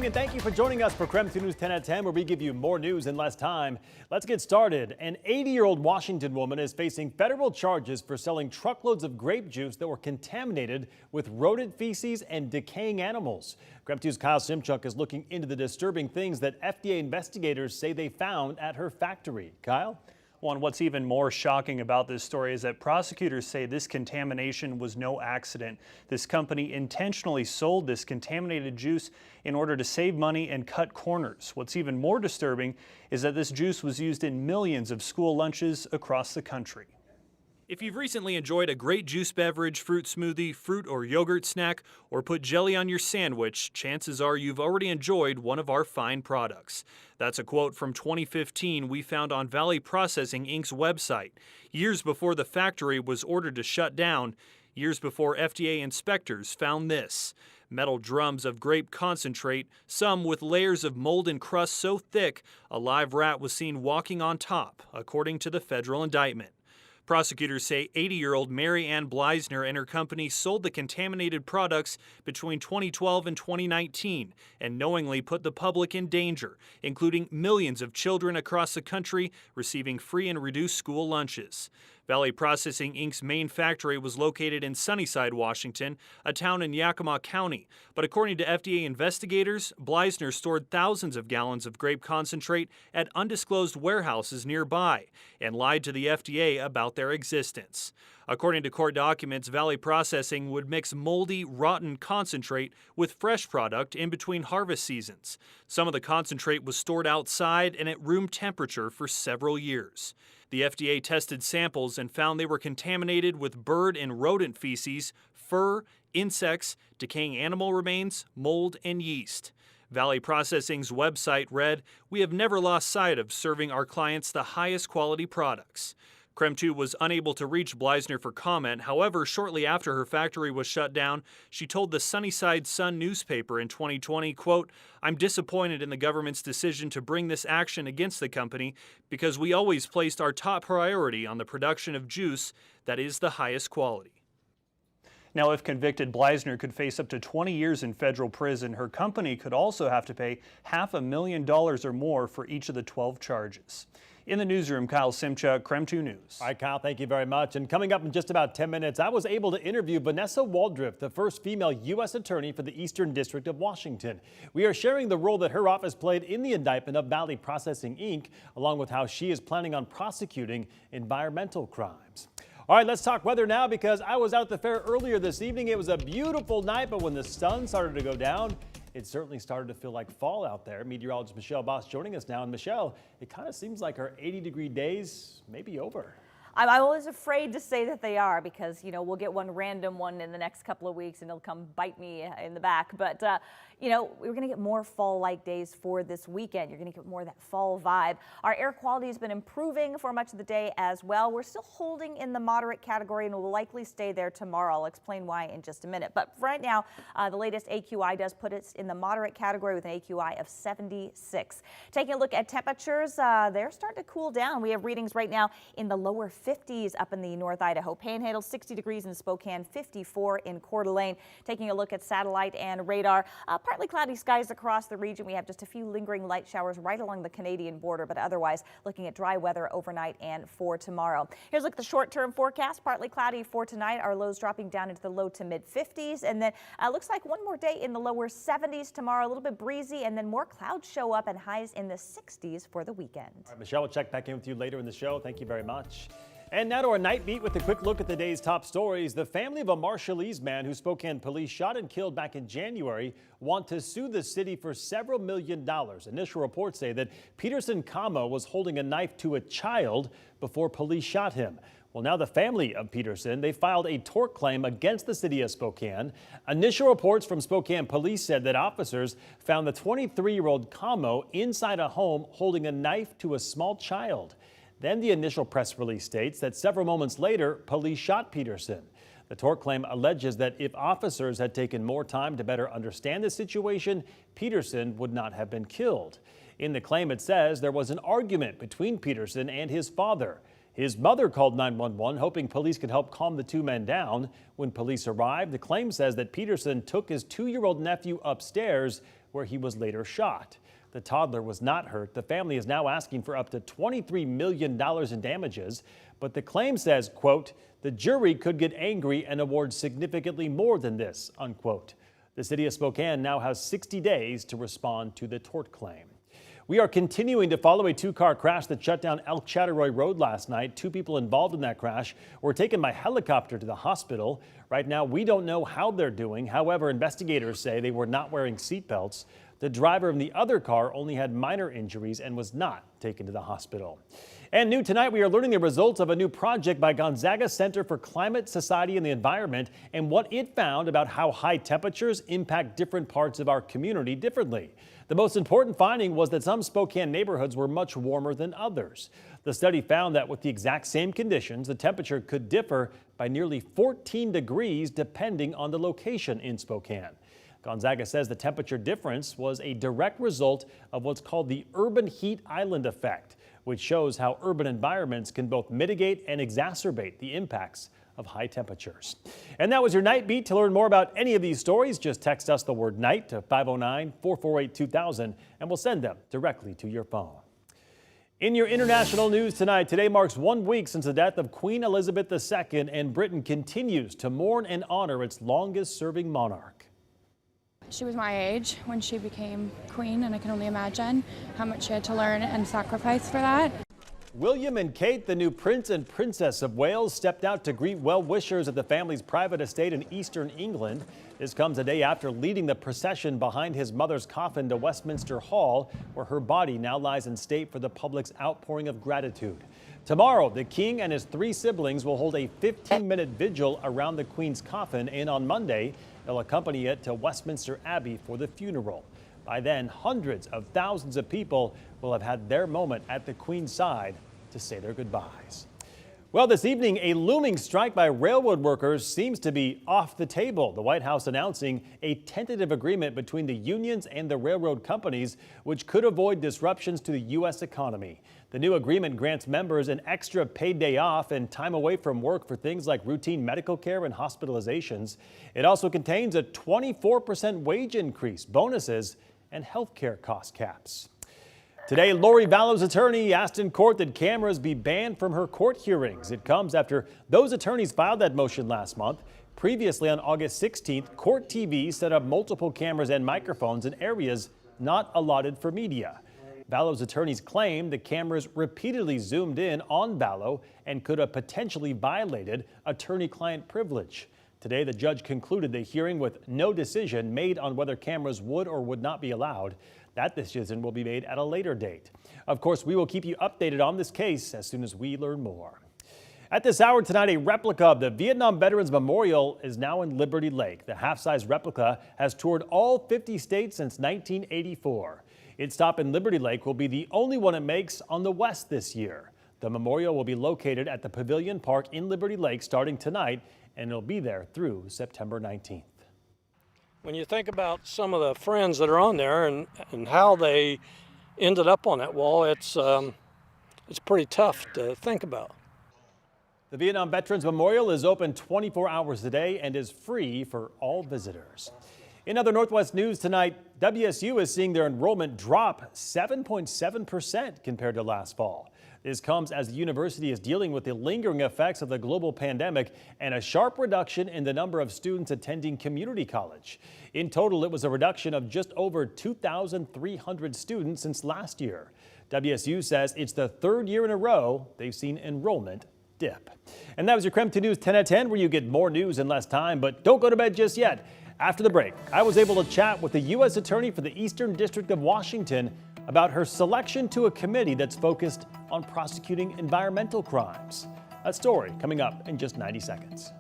morning and thank you for joining us for KREM 2 News 10 at 10, where we give you more news in less time. Let's get started. An 80-year-old Washington woman is facing federal charges for selling truckloads of grape juice that were contaminated with rodent feces and decaying animals. KREM 2's Kyle Simchuk is looking into the disturbing things that FDA investigators say they found at her factory. Kyle? Well, and what's even more shocking about this story is that prosecutors say this contamination was no accident. This company intentionally sold this contaminated juice in order to save money and cut corners. What's even more disturbing is that this juice was used in millions of school lunches across the country. If you've recently enjoyed a great juice beverage, fruit smoothie, fruit or yogurt snack, or put jelly on your sandwich, chances are you've already enjoyed one of our fine products. That's a quote from 2015 we found on Valley Processing Inc.'s website, years before the factory was ordered to shut down, years before FDA inspectors found this. Metal drums of grape concentrate, some with layers of mold and crust so thick a live rat was seen walking on top, according to the federal indictment. Prosecutors say 80-year-old Mary Ann Bleisner and her company sold the contaminated products between 2012 and 2019 and knowingly put the public in danger, including millions of children across the country receiving free and reduced school lunches. Valley Processing Inc.'s main factory was located in Sunnyside, Washington, a town in Yakima County. But according to FDA investigators, Bleisner stored thousands of gallons of grape concentrate at undisclosed warehouses nearby and lied to the FDA about their existence. According to court documents, Valley Processing would mix moldy, rotten concentrate with fresh product in between harvest seasons. Some of the concentrate was stored outside and at room temperature for several years. The FDA tested samples and found they were contaminated with bird and rodent feces, fur, insects, decaying animal remains, mold, and yeast. Valley Processing's website read, "We have never lost sight of serving our clients the highest quality products." KREM 2 was unable to reach Bleisner for comment. However, shortly after her factory was shut down, she told the Sunnyside Sun newspaper in 2020, quote, "I'm disappointed in the government's decision to bring this action against the company because we always placed our top priority on the production of juice that is the highest quality." Now, if convicted, Bleisner could face up to 20 years in federal prison. Her company could also have to pay $500,000 or more for each of the 12 charges. In the newsroom, Kyle Simchuk, KREM 2 News. All right, Kyle, thank you very much. And coming up in just about 10 minutes, I was able to interview Vanessa Waldriff, the first female U.S. attorney for the Eastern District of Washington. We are sharing the role that her office played in the indictment of Valley Processing Inc., along with how she is planning on prosecuting environmental crimes. All right, let's talk weather now because I was out at the fair earlier this evening. It was a beautiful night, but when the sun started to go down, it certainly started to feel like fall out there. Meteorologist Michelle Boss joining us now. And Michelle, it kind of seems like our 80-degree days may be over. I'm always afraid to say that they are because, you know, we'll get one random one in the next couple of weeks and it'll come bite me in the back. But, you know, we're going to get more fall-like days for this weekend. You're going to get more of that fall vibe. Our air quality has been improving for much of the day as well. We're still holding in the moderate category and will likely stay there tomorrow. I'll explain why in just a minute. But right now, the latest AQI does put us in the moderate category with an AQI of 76. Taking a look at temperatures, they're starting to cool down. We have readings right now in the lower 50s up in the North Idaho Panhandle, 60 degrees in Spokane, 54 in Coeur d'Alene. Taking a look at satellite and radar, partly cloudy skies across the region. We have just a few lingering light showers right along the Canadian border, but otherwise looking at dry weather overnight and for tomorrow. Here's a look at the short-term forecast. Partly cloudy for tonight. Our lows dropping down into the low to mid 50s, and then looks like one more day in the lower 70s tomorrow. A little bit breezy, and then more clouds show up and highs in the 60s for the weekend. All right, Michelle, we'll check back in with you later in the show. Thank you very much. And now to our night beat with a quick look at the day's top stories. The family of a Marshallese man who Spokane police shot and killed back in January want to sue the city for several $1 million. Initial reports say that Peterson Kamo was holding a knife to a child before police shot him. Well, now the family of Peterson, they filed a tort claim against the city of Spokane. Initial reports from Spokane police said that officers found the 23-year-old Kamo inside a home holding a knife to a small child. Then the initial press release states that several moments later, police shot Peterson. The tort claim alleges that if officers had taken more time to better understand the situation, Peterson would not have been killed. In the claim, it says there was an argument between Peterson and his father. His mother called 911, hoping police could help calm the two men down. When police arrived, the claim says that Peterson took his 2-year-old nephew upstairs, where he was later shot. The toddler was not hurt. The family is now asking for up to $23 million in damages, but the claim says, quote, the jury could get angry and award significantly more than this, unquote. The city of Spokane now has 60 days to respond to the tort claim. We are continuing to follow a two-car crash that shut down Elk Chatteroy Road last night. 2 people involved in that crash were taken by helicopter to the hospital. Right now, we don't know how they're doing. However, investigators say they were not wearing seatbelts. The driver of the other car only had minor injuries and was not taken to the hospital. And new tonight, we are learning the results of a new project by Gonzaga Center for Climate, Society, and the Environment and what it found about how high temperatures impact different parts of our community differently. The most important finding was that some Spokane neighborhoods were much warmer than others. The study found that with the exact same conditions, the temperature could differ by nearly 14 degrees depending on the location in Spokane. Gonzaga says the temperature difference was a direct result of what's called the urban heat island effect, which shows how urban environments can both mitigate and exacerbate the impacts of high temperatures. And that was your Night Beat. To learn more about any of these stories, just text us the word night to 509-448-2000 and we'll send them directly to your phone. In your international news tonight, today marks 1 week since the death of Queen Elizabeth II, and Britain continues to mourn and honor its longest-serving monarch. She was my age when she became queen, and I can only imagine how much she had to learn and sacrifice for that. William and Kate, the new Prince and Princess of Wales, stepped out to greet well-wishers at the family's private estate in eastern England. This comes a day after leading the procession behind his mother's coffin to Westminster Hall, where her body now lies in state for the public's outpouring of gratitude. Tomorrow, the king and his 3 siblings will hold a 15-minute vigil around the Queen's coffin, and on Monday, they'll accompany it to Westminster Abbey for the funeral. By then, hundreds of thousands of people will have had their moment at the Queen's side to say their goodbyes. Well, this evening, a looming strike by railroad workers seems to be off the table. The White House announcing a tentative agreement between the unions and the railroad companies, which could avoid disruptions to the U.S. economy. The new agreement grants members an extra paid day off and time away from work for things like routine medical care and hospitalizations. It also contains a 24% wage increase, bonuses, and health care cost caps. Today, Lori Vallow's attorney asked in court that cameras be banned from her court hearings. It comes after those attorneys filed that motion last month. Previously, on August 16th, Court TV set up multiple cameras and microphones in areas not allotted for media. Vallow's attorneys claim the cameras repeatedly zoomed in on Vallow and could have potentially violated attorney-client privilege. Today, the judge concluded the hearing with no decision made on whether cameras would or would not be allowed. That decision will be made at a later date. Of course, we will keep you updated on this case as soon as we learn more. At this hour tonight, a replica of the Vietnam Veterans Memorial is now in Liberty Lake. The half-size replica has toured all 50 states since 1984. Its stop in Liberty Lake will be the only one it makes on the west this year. The memorial will be located at the Pavilion Park in Liberty Lake starting tonight, and it'll be there through September 19th. When you think about some of the friends that are on there and how they ended up on that wall, it's pretty tough to think about. The Vietnam Veterans Memorial is open 24 hours a day and is free for all visitors. In other Northwest news tonight, WSU is seeing their enrollment drop 7.7% compared to last fall. This comes as the university is dealing with the lingering effects of the global pandemic and a sharp reduction in the number of students attending community college. In total, it was a reduction of just over 2,300 students since last year. WSU says it's the 3rd year in a row they've seen enrollment dip. And that was your KREM 2 News 10 at 10, where you get more news in less time, but don't go to bed just yet. After the break, I was able to chat with the U.S. Attorney for the Eastern District of Washington about her selection to a committee that's focused on prosecuting environmental crimes. A story coming up in just 90 seconds.